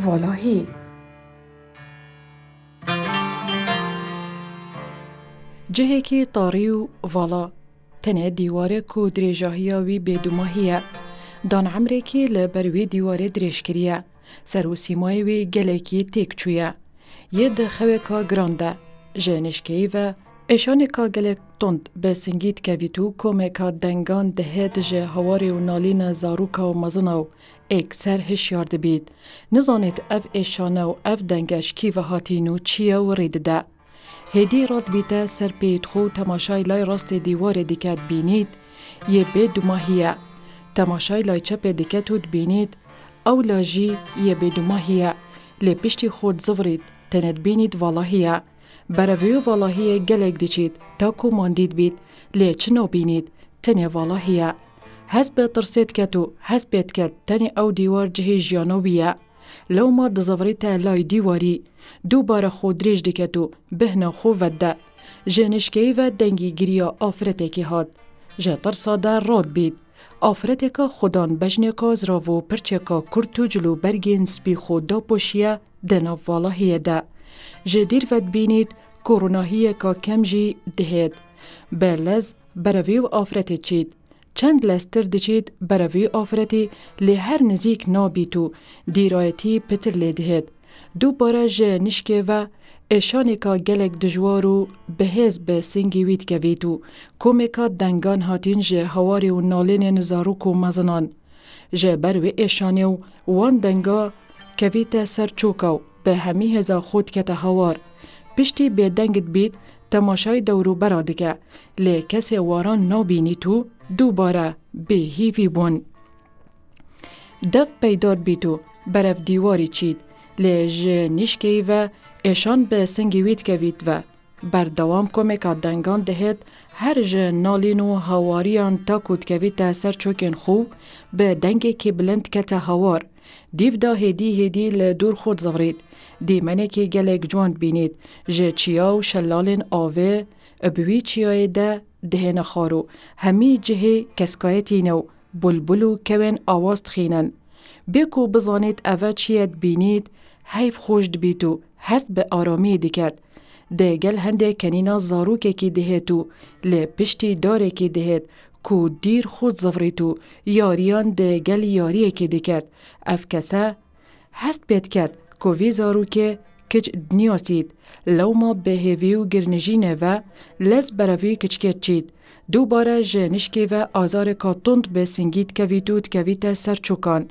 والله جهکی طاری و والا تنه دیواره کو دریجاهیا وی بدوماهیه دان عمره که لبروی دیواره دریش کریه سر و سیمای وی گلکی تیک چویه یه دخوه که گرانده جنشکی و اشانه که گلک تند به سنگیت کویتو کومه که دنگان دهید جه هواری و نالین زاروکا و مزنو ایک سر هشیارده بید نزانید اف اشانه و اف دنگش کی و هاتینو چیه و ریده هدی راد بیته سر پید خو تماشای لای راست دیوار دیکت بینید یه به دوماهیه تماشای لای چپ دیکتود بینید او لاجی یه به دوماهیه لی پشتی خود زورید تند بینید والهیه برویو والهیه گلک دیچید تا کو ماندید بید لی چنو بینید تنه والهیه حسب ترسید کتو حسبت کت تنه او دیوار جهی جانویه لو ما دزوریت لای دیواری دوباره خود ریج دیکتو بهنا خو وده جنشکی و دنگی گریا آفرته که هاد جه ترساده راد بید آفرته که خودان بجنه که زراو پرچه که کرتو جلو برگین سپی خود دا پوشیه دنا والهیه ده جه دیر ود بینید کروناهیه که کم جی دهید بلز برویو آفرته چید چند لستر دچید بروی آفرتی لی هر نزیک نابیتو دیرایتی پتر لیدهید دوباره جه نشکه و اشانی که گلک دجوارو بهز به سنگی وید که ویدو کومه که دنگان هاتین جه هواری و نالین نزاروک و مزنان جه بروی اشانی و وان دنگا که ویده سر چوکاو به همی هزا خود که هوار پشتی به دنگت بید تماشای دورو برادگه لی کسی واران نابینی تو دوباره به هیوی بون دف پیداد بیتو برف دیواری چید لی جه نشکی و اشان به سنگی وید که وید و بردوام کمه که دنگان دهید هر جه نالین و هواریان تا کود که وید سر چوکن خو به دنگی که بلند که هوار دیو دا هدی لدور خود زورید دیمنه که گلک جواند بینید جه چیا و شلالین آوه ابوی چیای ده دهن خارو همی جهه کسکایتی نو بلبلو کوین آواز تخینن بیکو بزانید اوه چیت بینید حیف خوشد بیتو هست به آرامی دیکد ده گل هنده کنینا زاروکه که دهتو لی پشتی داره که دهت کو دیر خود زفریتو یاریان ده گل یاریه که دیکد اف کسه هست بید کد کو وی زاروکه کچ دنیاسید لو ما به هیویو گرنجینه و لز بروی کچکت چید دوباره جنشکی و آزار کاتوند به سنگید کویتود کویت سر چوکان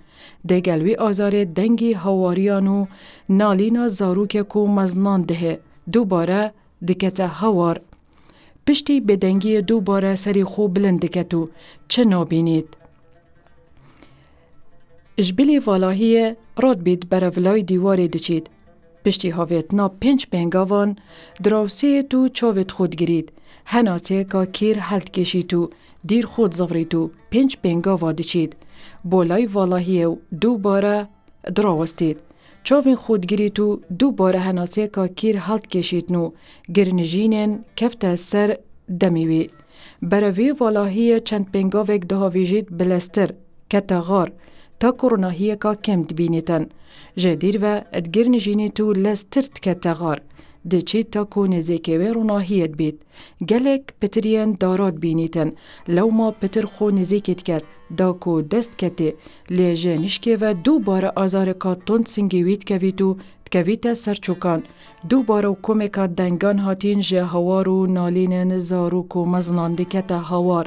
ده گلوی آزار دنگی هواریانو نالینا زاروک کو مزنان ده دوباره دکت هوار پشتی به دنگی دوباره سری خوب بلند دکتو چه نابینید اجبیلی والاهیه راد بید برولای دیواری دچید پشتی هاویتنا 5 پنگاوان دراوسی تو چاوت خود گرید هناسه که کیر حلت کشی تو دیر خود زوری تو 5 پنگاوا دچید بولای والاهیه دوباره دراوستید چاوین خود گری تو دوباره هناسه که کیر حلت کشید نو گرنجینن کفت سر دمیوی بروی والاهیه چند پنگاوک دهاویجید بلستر کتاغار تا کروناهیه که کم دبینیتن جدیر و ادگر نجینی تو لسترت کتاغار ده چی تا کو نزیکه و روناهیت بید گلک پتریان داراد بینیتن لو ما پتر خو نزیکت کت دا کو دست کتی لیجه نشکه و دوباره آزار که تند سنگیویت کویتو تکویت سرچوکان دوباره کمه که دنگان هاتین جه هوارو نالین زاروک و مزنان دکت هوار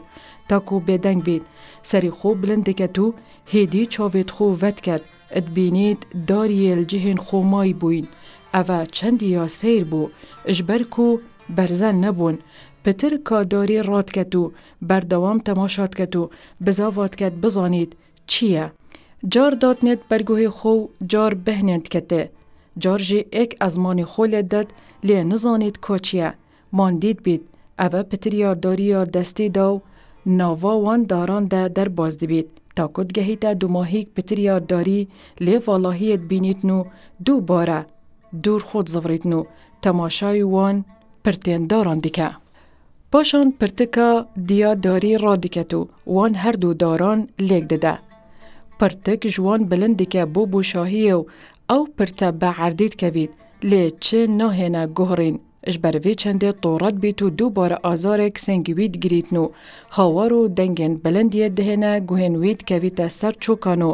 تا کو بدنگ بید سری خوب بلند دکتو هیدی چاوید خو ود کت ادبینید داری الجهن خو مای بوین اوه چندی یا سیر بو اجبر کو برزن نبون پتر که داری راد کتو بردوام تماشات کتو بزاوات کت بزانید چیه؟ جار دادنید برگوه خو جار بهنند کته جار جی ایک ازمانی خول داد لی نزانید که چیه ماندید بید اوه پتر یارداری یا دستی داو ناوا وان داران ده در بازد بید تا کد گهیت دو ماهیک پتر یارداری لی والاهیت بینید نو دوباره دور خود زورید نو تماشای وان پرتین داران دیکه پاشان پرتکا دیا داری را دیکتو وان هر دو داران لیک دده پرتک جوان بلند دیکه بو شاهی و او پرتا بعردید کوید لی چه نهینا گهرین اجبروی چنده طورت بیتو دوباره آزارک سنگوید گریتنو هاوارو دنگن بلندیه دهنه گوهنوید کویت سر چوکانو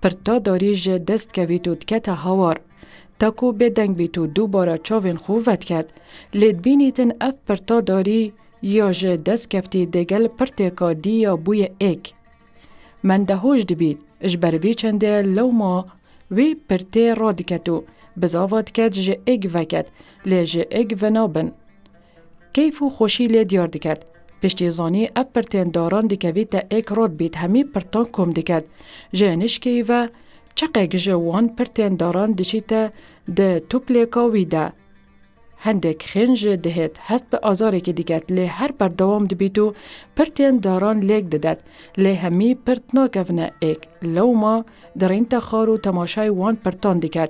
پرتا داریج دست کویتو دکت هاوار تاکو بدنگ بیتو دوباره چاوین خوفت کرد لید بینیتن اف پرتا داری یا جه دست کفتی دگل پرتکا دی یا بوی ایک من دهوش دبید اجبروی چنده لو ما وی پرته را دکتو بزاوات کد جه ایگ وکد لی جه ایگ ونابن کیفو خوشی لی دیار دکد پشتی زانی اف پرتین داران دکوی تا ایک راد بید همی پرتان کم دکد جه نشکی و چقیق جه وان پرتین داران دچی تا ده توپلیکاوی ده هندک خنج دهید هست به آزاری که دیگت لی هر بردوام دبیتو پرتین داران لیک ددد لی همی پرت ناکفنه ایک لو ما در این تخارو تماشای وان پرتان دکد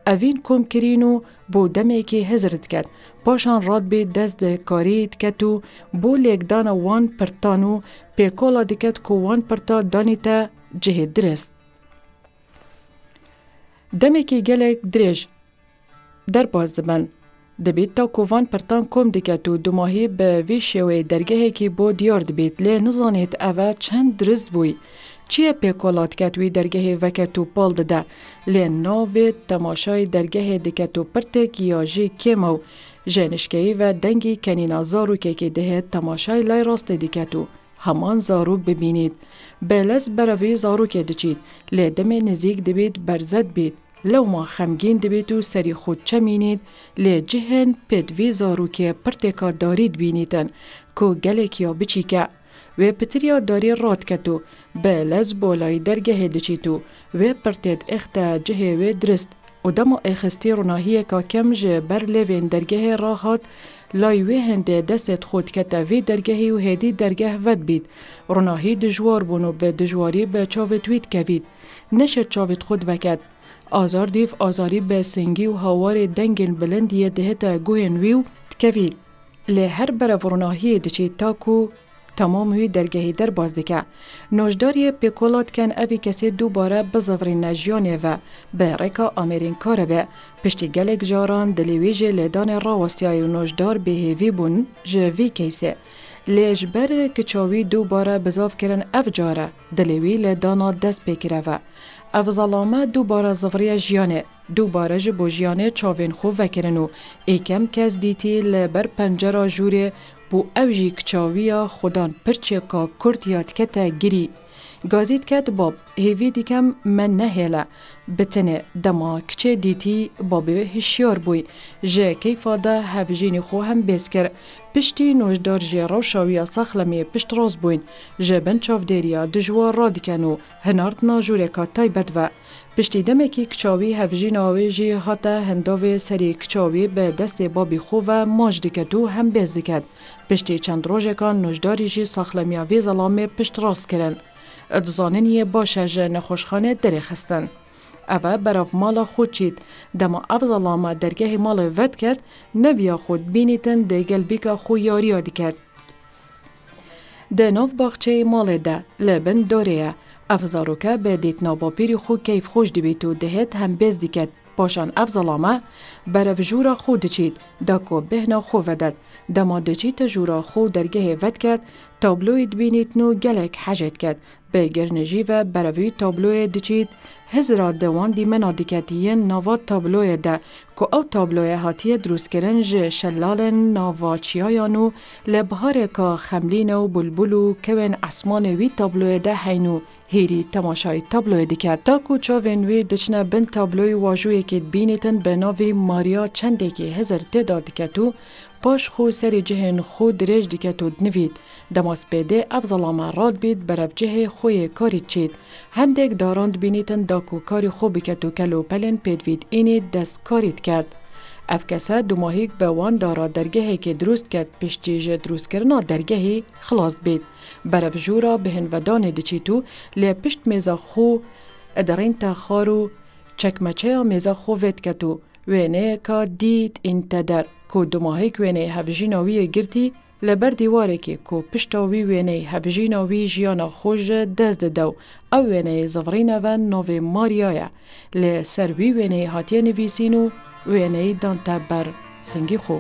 اوین کم کرینو بو دمی که هزرد کد پاشان راد بی دست ده کاری دکتو بو لیک دان وان پرتانو پیکولا دکد که وان پرتا دانی تا جه درست دمی که گلک دریج در باز دبن دبیت تا کووان پرتان کم دکتو دو ماهی به وی شوی درگه که با دیار دبیت لی نزانیت اوه چند درست بوی چیه پیکولات کتوی درگه وکتو پال دده لی ناوی تماشای درگه دکتو پرتک یا جی کمو جنشکی و دنگی کنینا زاروکه که ده تماشای لای راست دکتو همان زاروک ببینید بلز بروی زاروکه دچید لی دم نزیک دبید برزد بید لو ما خمگین دبیتو سری خود چمینید لی جهن پدوی زاروکه پرتکا دارید بینیدن که گلک یا بچی که و پتریا داری راد کتو به لز بولای درگه دچیتو و پرتید اختا جه و درست و دمو اخستی روناهیه که کم جه بر لیوین درگه راحت لایوی هنده دست خود کتا وی درگهی و هدی درگه ود بید روناهی دجوار بونو به دجواری به چاوت وید کوید نشد چاوت خود وکد آزار دیف آزاری به سنگی و هاوار دنگن بلندیه دهتا گوین ویو تکوید لی هر برورناهی دچی تاکو تمامی درگهی در باز دکه نوشداری پیکولات کن اوی کسی دوباره بزورین نجیانه و به رکا آمرین کاره به پشتی گلک جاران دلیویج لیدان راوستیای و نوشدار به هیوی بون جوی کیسه لیج بر کچاوی دوباره بزاف کرن اف جاره دلیوی لیدانا دست پیکره و اف ظلامه دوباره زفری جیانه دوباره جبو جیانه چاوین خوب وکرنو ایکم کس دیتی لبر پنجره جوره بو اوجی کچاویا خودان پرچه که کرد یاد کتا گری گازید کت باب هیوی دیکم من نهیله بتنه دما کچه دیتی بابه هشیار بوی جه کیفا ده هفجین خو هم بیز کر پشتی نوشدار جه روشاویا سخلمی پشت راز بوین جه بنچاف دیریا دجوار را دیکنو هنارت ناجوره که تایبت و پشتی دمکی کچاوی هفجین آوی جه حتا هنداوی سری کچاوی به دست بابی خو و ماج دیکتو هم بیز دیکت پشتی چند روژه کان نوشداری جه سخلمی آوی ظلامی پشت راز کرن ادزاننیه باشه جه نخوشخانه دری خستن. اوه براف مالا خود چید دما افضلامه درگه مال ود کرد نبیا خود بینیتن ده گلبیکا خو یاریا دی کرد. ده ناف باغچه مال ده لبن دوریه افزاروکه به دیت ناباپیری خو کیف خوش دی بیتو دهت هم بیز دی کرد. پاشان افضلامه براف جورا خود چید داکو بهنا خو ودد دما دچی تا جورا خو درگه ود کرد تابلوی دبینیت نو گلک حجت کرد به گرنجی و براوی تابلوی دچید هزرا دوان دی منا دیکتین ناوا تابلوی ده که او تابلوی هاتیه دروس کرن جه شلال ناوا چیایانو لبهاره که خملینو بلبلو کوین اسمان وی تابلوی ده حینو هیری تماشای تابلوی دیکت تاکو چاوین وی دچنه بن تابلوی واجوی که بینیتن به ناوی ماریا چنده که هزر تدا دیکتو پاش خو سری جهن خود درج دیکتو دنوید دماس پیده افضلامه راد بید برف جه خوی کاری چید هندک داراند بینیتن داکو کاری خو بکتو کلو پلن پیدوید اینی دست کارید کرد افکسه دو ماهیک به وان دارا درگهی که درست کرد پشتی جه درست کرنا درگهی خلاص بید برف جورا بهن ودان دچیتو لی پشت میزا خو ادرین تا خارو چکمچه میزا خو وید کتو وینه که دید انتدر که دو ماهیک وینه هفجیناوی گرتی لبر دیوارێکی کو پشتاوی وێنەی هەبژینەوی ژیانە خۆش دەست دەدە و ئەو وێنەی زەڤڕینەوە نۆڤێ ماریایە لێ سەروی وێنەی هاتیە نویسین و وێنەی دانتە بەر سنگی خۆ.